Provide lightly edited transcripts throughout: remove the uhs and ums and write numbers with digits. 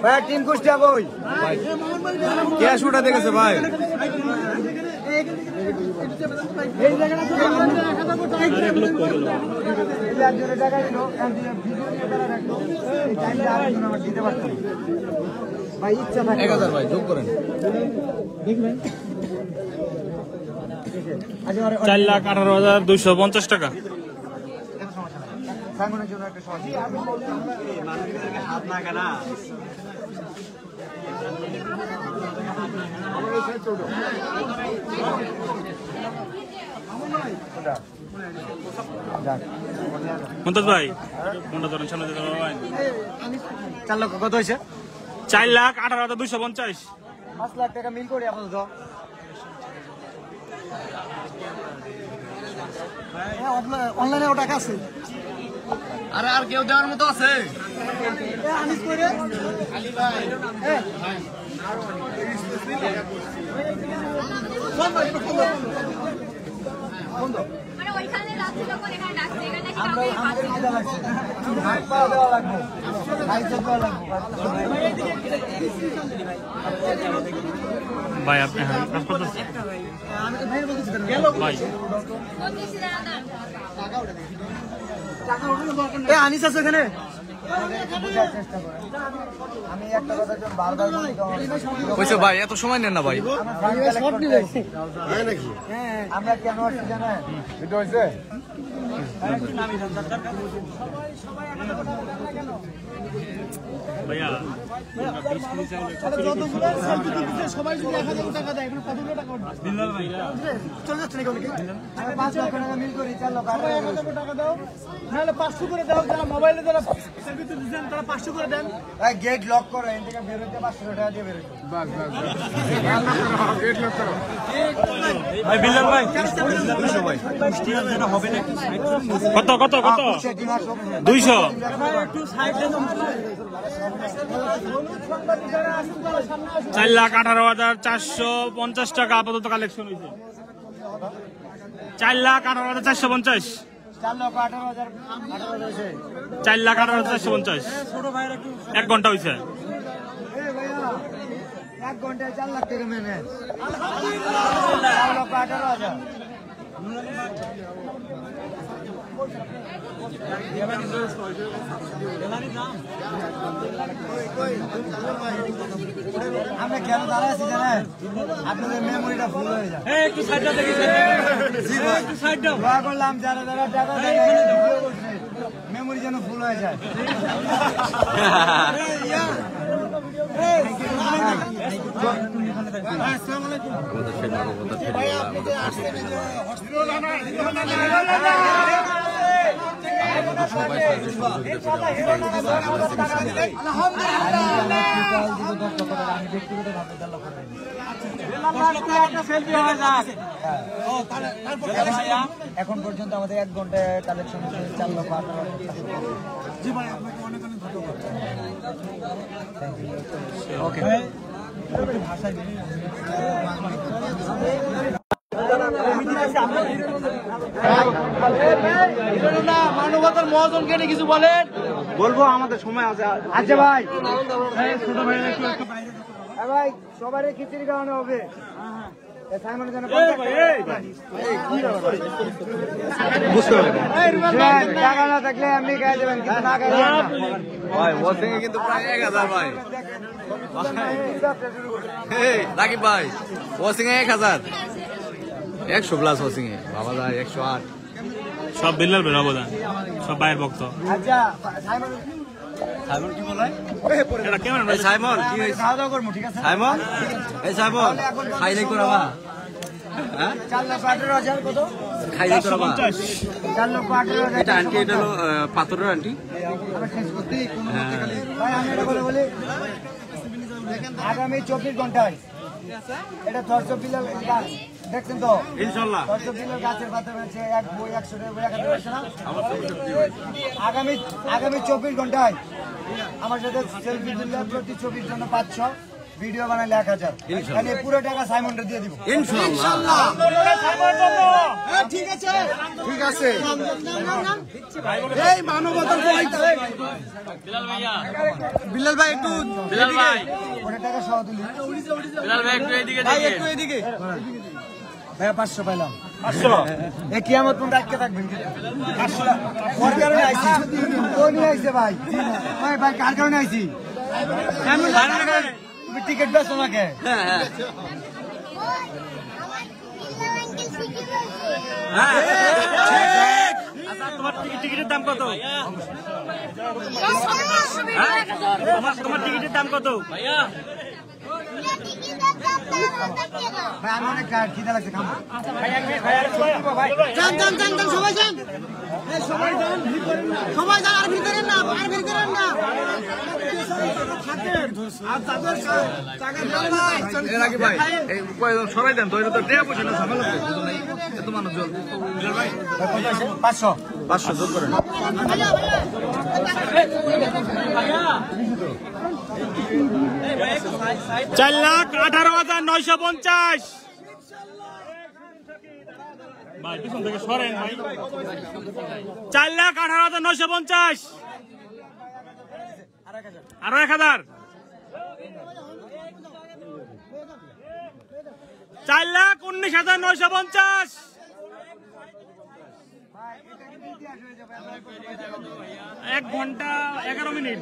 ভাই টিম কুষ্টিয়া বই ক্যাশ উঠা দেখেছে ভাই। এই জায়গাটা টাকা দিল ভিডিও নিয়ে তারা রাখলো আমার দিতে পারতাম ভাই ইচ্ছা থাকে 1000 ভাই যোগ করেন। 4,18,250 টাকা। সাইমনের জন্য একটা সহজ হাত না কেনা মুমতাজ ভাই কোনটা ধরেন সামনে দিতে ভাই 4 লক্ষ কত হয়েছে 4,18,250 5 লাখ টাকা মিল করি আপাতত অনলাইনে টাকা আছে আরে আর কেউ দেওয়ার মতো আছে? আনিস করে আলী ভাই বন্ধ মানে ওইখানে যাচ্ছে যখন এখানে ডাকছে এখানে কি আমরা কাউকে আমাদের মজা লাগছে হাত পা দেওয়া লাগবে লাইট দেওয়া লাগবে ভাই আপনি কাজ করতেছেন আমি তো ভাই বলতেছি ভাই বলতেছি না টাকা ওঠানো দরকার নেই আনিস আছে এখানে বুঝার চেষ্টা করেন আমি একটা কথা যখন বারবার বলি কইছে ভাই এত সময় নেন না ভাই। আমরা কেন আসছি জানেন এটা হয়েছে ভাইয়া সবাই যদি 1000 টাকা দেয় এখন কতগুলো টাকা উঠবে বিল্লাল ভাই চলে যাচ্ছে নাকি অনেকে আমি 5 লাখ টাকা মিল করি 4 লাখ টাকা দাও নাহলে 500 করে দাও যারা মোবাইলে যারা সার্ভিস দিবেন তারা 500 করে দেন ভাই গেট লক করো এখান থেকে বের হতে 500 টাকা দিয়ে বের হতে বাস গেট লক করো ভাই বিল্লাল ভাই ভাই স্টিল যেটা হবে না কত কত কত 200 একটু সাইডে 4,18,450 টাকা আপাতত কালেকশন হয়েছে 4,18,450 4,18,450 1 ঘন্টা হয়েছে 1 ঘন্টায় 4 লাখ টাকা মেনে 4,18,000 আমরা কেন দাঁড়াচ্ছি জানেন আপনাদের মেমোরিটা ফুল হয়ে যায় দোয়া করলাম যারা যারা টাকা মেমোরি যেন ফুল হয়ে যায় এখন পর্যন্ত আমাদের 1 ঘন্টায় কালেকশন 4 লক্ষ 18,000 জি ভাই আপনাকে অনেক অনেক ধন্যবাদ ওকে ভাষায় মানবতার মহাজনকে নিয়ে কিছু বলেন বলবো আমাদের সময় আছে আচ্ছা ভাই ছোট ভাই ভাই সবারই খিচুড়ি খাওয়ানো হবে টাকা না থাকলে আপনি খাই দেবেন কিন্তু না খাই ভাই ওয়াশিং এ কিন্তু প্রায় 1000 ভাই। রাকিব ভাই ওয়াশিং এ 1000 100 প্লাস ওয়াশিং এ বাবা দা 108 সব বিল্লাল বের হবো সব বাইরের ভক্ত। আচ্ছা সাইমন কি বলে এটা কেমন এই সাইমন কি হইছে খাওয়া দাওয়া করবো ঠিক আছে সাইমন এই সাইমন খাইলে করাবা হ্যাঁ 4,18,000 কত খাইলে করাবা 4,18,000 এটা আন্টি এটা হলো পাথরের আন্টি আমরা শেষ করতেই কোনো ভাই আমি এটা বলে আগামী 24 ঘন্টায় এটা 600 বিলের গাছ দেখছেন তো ইনশাআল্লাহ 600 বিলের গাছের পাতা আছে এক বই 100 টাকা বই একটা আছে না আগামী 24 ঘন্টায় আমার সাথে সেলফি দিলে প্রতি 24 জন্য 500 ভিডিও বানাইলে 1000 মানে পুরো টাকা সাইমনকে দিয়ে দিব ইনশাআল্লাহ ঠিক আছে ঠিক আছে এই মানবতার বিলাল ভাই একটু বিলাল ভাই পুরো টাকা সহ দিলি বিলাল ভাই একটু এদিকে ভাই দেখেন একটু এদিকে ভাই 500 পাইলাম 500 এ কিয়ামত পর্যন্ত আটকে থাকবেন 500 ওর কারণে আইছি ও নিয়ে আইছে ভাই ভাই ভাই কার কারণে আইছি তুমি টিকিট বেচো নাকি আচ্ছা তোমার টিকিটের দাম কত? তোমার টিকিটের দাম কত? ভাই আমি অনেক খিদে লাগছে খাবো যান যান যান যান সবাই যান সবাই যান সবাই যান আর ভিতরে না আর ভিতরে না আর তাদের টাকা দেন ভাই এর আগে ভাই এই কয়জন সরাই দেন তো এটা তো টেয়া পয়সা না ঝামেলা এত মানুষ জল বিলাল ভাই 500 যোগ করেন 4,18,950 ভাই পিছন থেকে সরেন ভাই 4,18,950 আরো 1000 4,19,950 1 ঘন্টা 11 মিনিট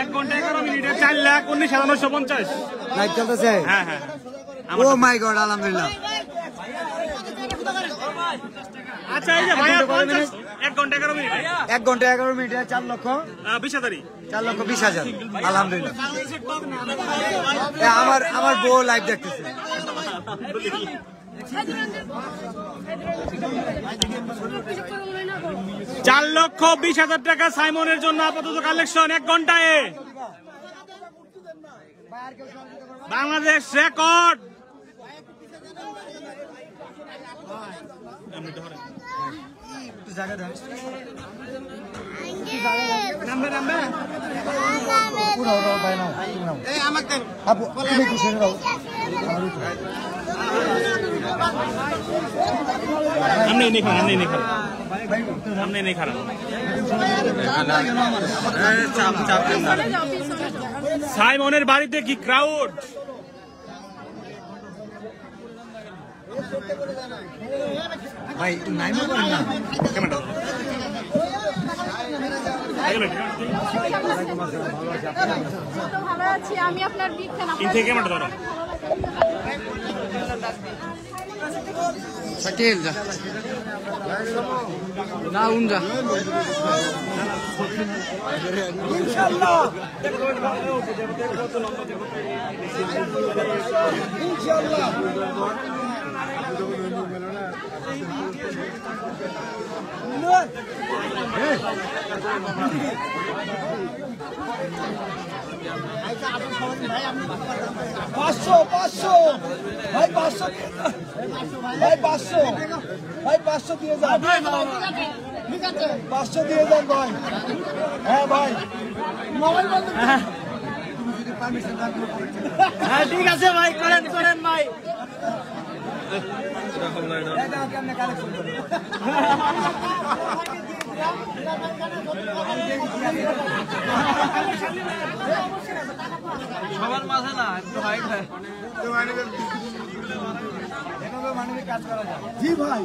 1 ঘন্টা 11 মিনিটে 4,19,950 লাইভ চলতেছে হ্যাঁ হ্যাঁ ও মাই গড আলহামদুলিল্লাহ আচ্ছা এই যে ভাইয়া 1 ঘন্টা 11 মিনিট 1 ঘন্টা 11 মিনিটে 4 লক্ষ 20,000 4,20,000 আলহামদুলিল্লাহ আমার বউ লাইভ দেখতেছে 4,20,000 টাকা সাইমনের জন্য আপাতত কালেকশন 1 ঘন্টায় বাংলাদেশ রেকর্ড हमने नहीं खाना हमने नहीं खाना সাইমনের বাড়িতে কি ক্রাউড ভাই নাইমো করেন না ক্যামেরা ভালো আছি আমি আপনার বিগ ফ্যান তিন থেকে ক্যামেরা ধরো Sakil ja. Na unja. ইনশাআল্লাহ ইনশাআল্লাহ পাঁচশো ভাই 500 ভাই 500 দিয়ে যান 500 দিয়ে যান ভাই হ্যাঁ ভাই মোবাইল বন্ধ হ্যাঁ ঠিক আছে ভাই করেন ভাই সবার মাঝে না একটু হাইট হয় মানবিক কাজ করা যায় জি ভাই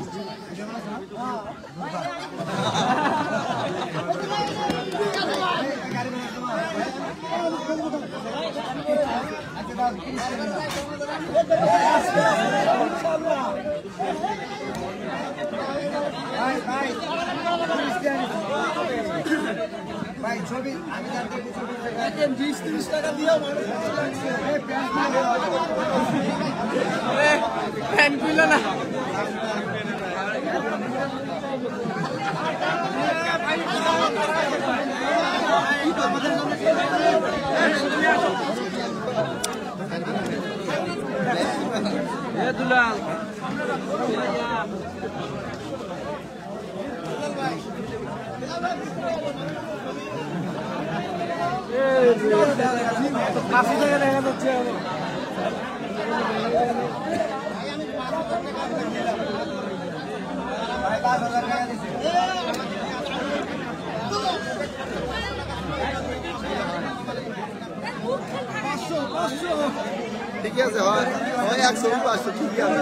ভাই ছবি আমি জানতে 20-30 টাকা দিও ফ্যান খুলে না দুলাল 80 টাকা দেখা যাচ্ছে ঠিক আছে হয় 100 500 ঠিক আছে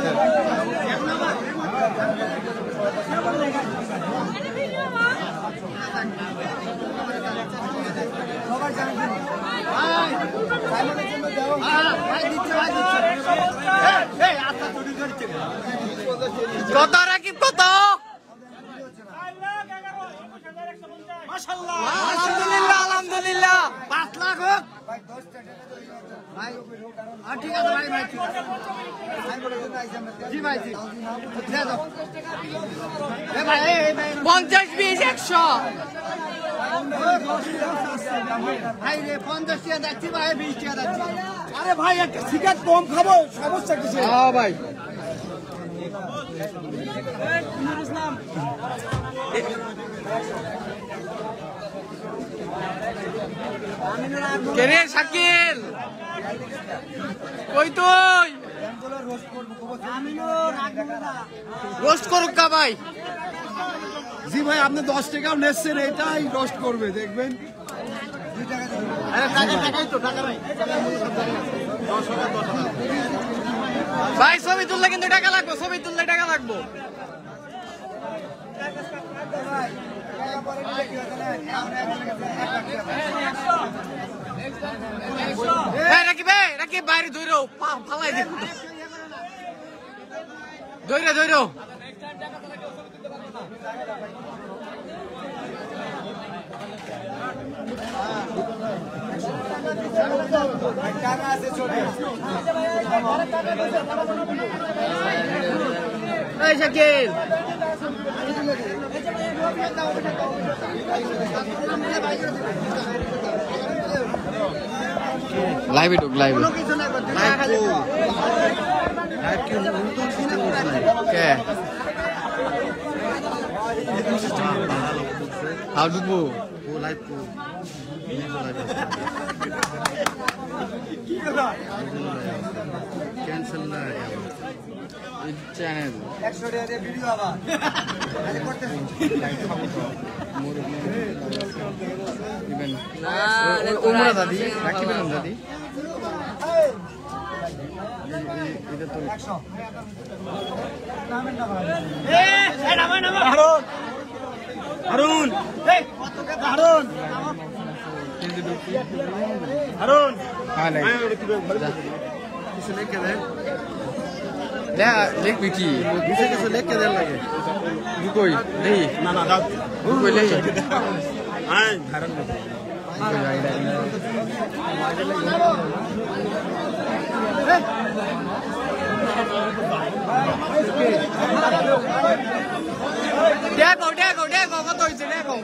কত রাকিব কত আলহামদুলিল্লাহ আলহামদুলিল্লাহ 5 লাখ হোক ঠিক আছে ভাই ভাই জি ভাই জি 50 20 100 ভাই রে 50 টাকা যাচ্ছি ভাই 20 টাকা যাচ্ছি আরে ভাই একটা সিগারেট কম খাবো সমস্যা কিছু হ্যাঁ ভাই কেরে শাকিল কই তুই রোস্ট করুক কা ভাই জি ভাই আপনি 10 টাকাও নেছেন এটাই রোস্ট করবে দেখবেন আরে টাকাই তো টাকা ভাই ভাই ছবি তুললে কিন্তু টাকা লাগবে ছবি তুললে টাকা লাগবে রাকিব বাইরে ধরো ফালাই দিব ধরো এই শাকিল লাইভে ঢুক লাইভে কে হাউ ঢুকবো ক্যান্সেল না চ্যানেল 100 টাকা দিয়ে ভিডিও আবার আরে করতেছি ওমরা দাদি রাকিবের দাদি এটা তো 100 নামেন না ভাই হারুন এই কত টাকা হারুন হারুন হ্যাঁ নাই কিছু লিখে দেন দেখবি কি কিছু লিখে দেন লাগে দুকই দেই না না দাও দুকই লেই হ্যাঁ হারুন দেখো কত হয়েছে দেখো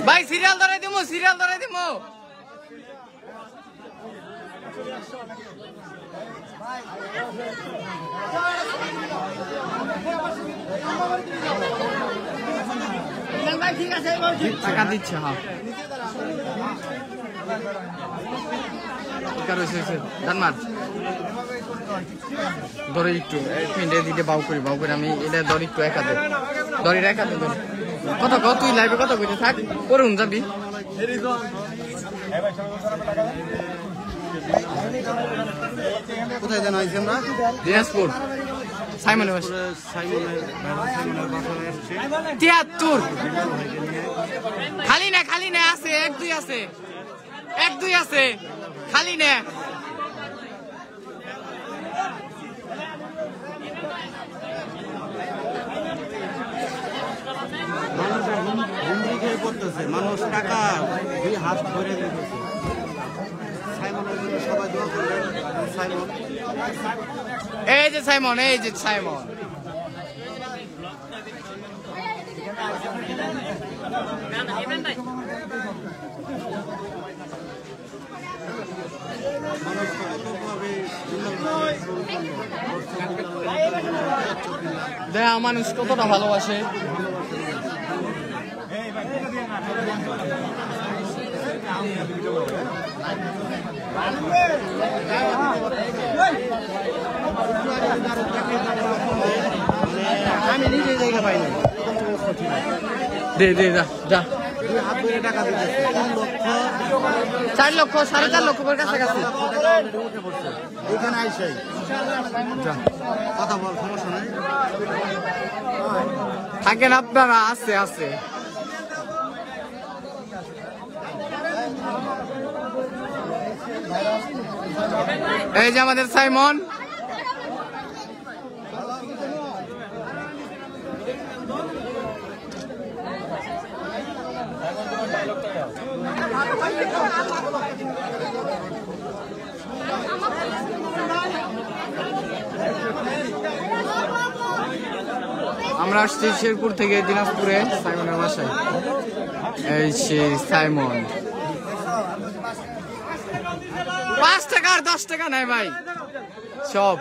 ভাই সিরিয়াল ধরে দিব ঠিক আছে টাকা দিচ্ছে হ্যাঁ জানমার ধরে একটু পিন্ডে দিতে বাউ করি আমি এটা ধর একটু একাতে ধরি একাতে ধরি কত কত তুই লাইভে কত কইতে থাক করুন যাবি কোথায় জানা হয়েছে আমরা দিনাজপুর সাইমনের 73 খালি না আছে এক দুই আছে খালি না মানুষ টাকা দুই হাত ধরে দিতেছে সাইমনের জন্য সবাই দোয়া করবেন সাইমন এই যে সাইমন মানুষ কতভাবে দেখা মানুষ কতটা ভালোবাসে। আমি নিজে জায়গা পাই না, দে দে যা যা। 2 হাত ভরে টাকা দিতেছে, 4 লক্ষ 4.5 লক্ষ করে কাছাকাছি উঠে পড়ছে এখানে আইসাই। কথা বল, সমস্যা নাই। থাকেন আপনারা, আছে আছে। এই যে আমাদের সাইমন, আমরা আসছি শেরপুর থেকে দিনাজপুরে সাইমনের বাসায়। এই সেই সাইমন। 5 টাকা আর 10 টাকা নাই ভাই, সব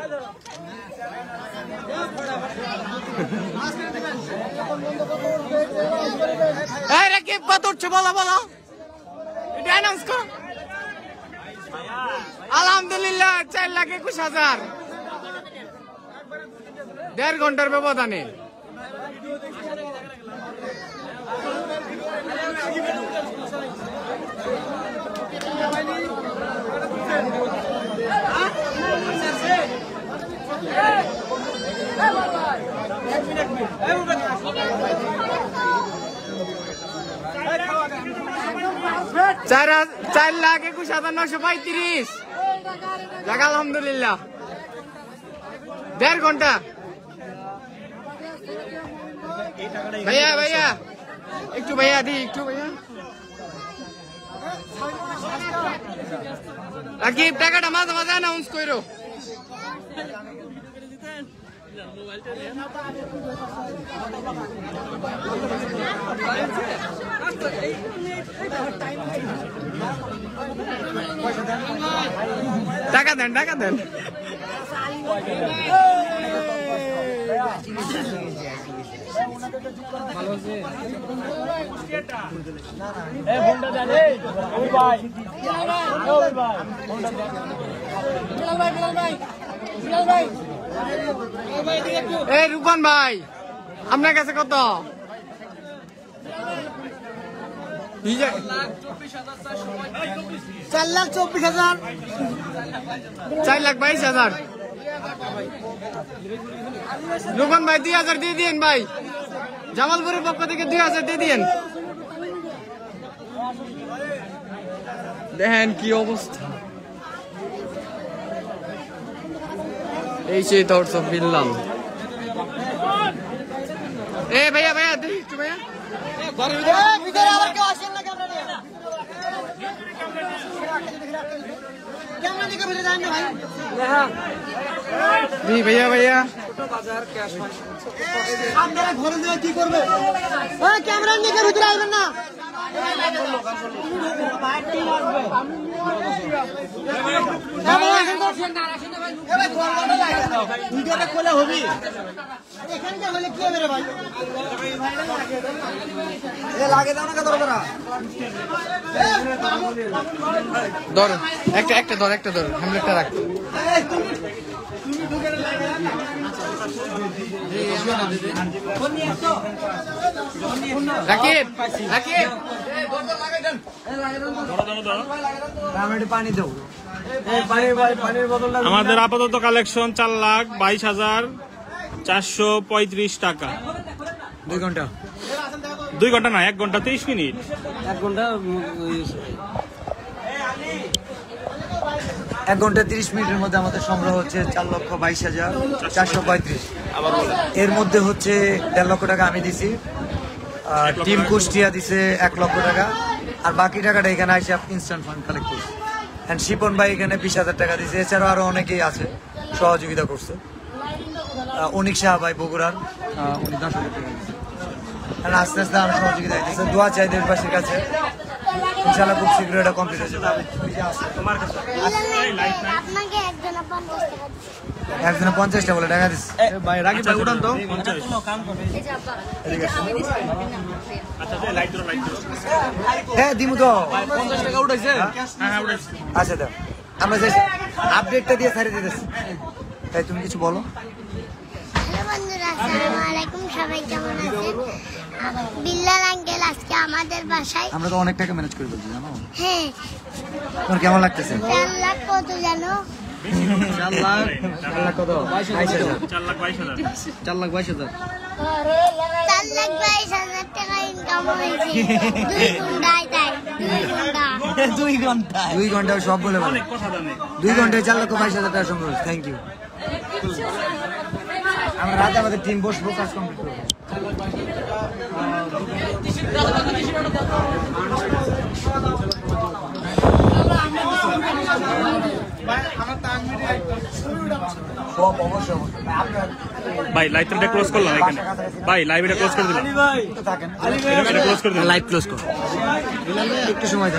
এই রাকিব কত উঠছে বলো বলো, এটা অ্যানাউন্স করো। আলহামদুলিল্লাহ 4,21,000, 1.5 ঘন্টার ব্যবধানে। চার 4,21,935 টাকা, আলহামদুলিল্লাহ। 1.5 ঘন্টা। ভাইয়া ভাইয়া একটু, ভাইয়া দি একটু, ভাইয়া রাকিব টাকাটা মাঝে মাঝে অ্যানাউন্স করো। টাকা দেন, টাকা দেন। এই রূপন ভাই, আপনার কাছে কত? 4,24,000, 4,22,000। রূপন ভাই 2,000 দিয়ে দিন ভাই, জামালপুরের পক্ষ থেকে 2,000 দিয়ে দিন। দেখেন কি অবস্থা, এই সেই দর্শক বিল্লাম। এ ভাইয়া ভাইয়া দেখি একটু, ভাইয়া ভিতরে আবার কেউ আসেন না, ক্যামেরা নিয়ে ভিতরে যান না ভাই। জি ভাইয়া ভাইয়া আপনারা ঘরে যেয়ে কি করবে? ক্যামেরা নিয়ে ভিতরে আসবেন না। খোলা হবি এখানকার হলে কি হবে রে ভাই? লাগে দাও না কত ধরো, একটা ধর, একটা ধর, হ্যামলেটটা রাখ। রাকিব রাকিব পানি দাও। আমাদের আপাতত কালেকশন 4,22,435 টাকা। 2 ঘন্টা 2 ঘন্টা না, 1 ঘন্টা 30 মিনিট। 1 ঘন্টা 30 মিনিটের মধ্যে আমাদের সংগ্রহ হচ্ছে 4,22,435। এর মধ্যে হচ্ছে 1.5 লক্ষ টাকা আমি দিছি, টিম কুষ্টিয়া দিছে 1 লক্ষ টাকা, আর বাকি টাকাটা এখানে এসে ইনস্ট্যান্ট ফান্ড কালেক্ট করছে। অ্যান্ড শিপন ভাই এখানে 20,000 টাকা দিছে। এছাড়াও আরো অনেকেই আছে সহযোগিতা করছে। অনিক শাহ ভাই বগুড়ার, উনি 10,000 টাকা দিচ্ছে। আস্তে আস্তে আমি সহযোগিতা দিতেছে। দোয়া চাই দেশবাসীর কাছে, ইনশাআল্লাহ খুব শীঘ্র এটা কমপ্লিট হয়ে যাবে। আপনাকে একজন 50 টাকা একজনে 50টা বলে টাকা দিস। ভাই রাকিব ভাই উঠান তো। এই যে আব্বা, এই যে আমি দিছি আপনাকে না। হ্যাঁ দিমু তো। 50 টাকা উঠাইছে। আচ্ছা দাও, আমরা যে আপডেটটা দিয়ে ছাড়িয়ে দিতেছি। তাই তুমি কিছু বলো। হ্যালো বন্ধুরা, আসসালামু আলাইকুম। সবাই কেমন আছেন? বিল্লাল আঙ্কেল আজকে আমাদের বাসায়। আমরা তো অনেক টাকা ম্যানেজ করে বলছি জানো। হ্যাঁ, তোমার কেমন লাগতেছে? 4 লাখ কত জানো? 4 লাখ। 4 লাখ কত? 22,000। 4,22,000। 4,22,000 টাকা ইনকাম হয়েছে 2 ঘন্টায়। তাই 2 ঘন্টা। 2 ঘন্টায় সব বলে বলে 2 ঘন্টায় 4,22,000 টাকা সংগ্রহ। Thank you. আমরা রাতে আমাদের টিম বসবো, কাজ কমপ্লিট করবো। সব অবশ্যই অবশ্যই। আপনার ভাই লাইভটা ক্লোজ করলাম এখানে ভাই লাইভটা ক্লোজ করে দিলাম তো থাকেন, এটা ক্লোজ করে দিলাম লাইভ ক্লোজ কর। একটু সময়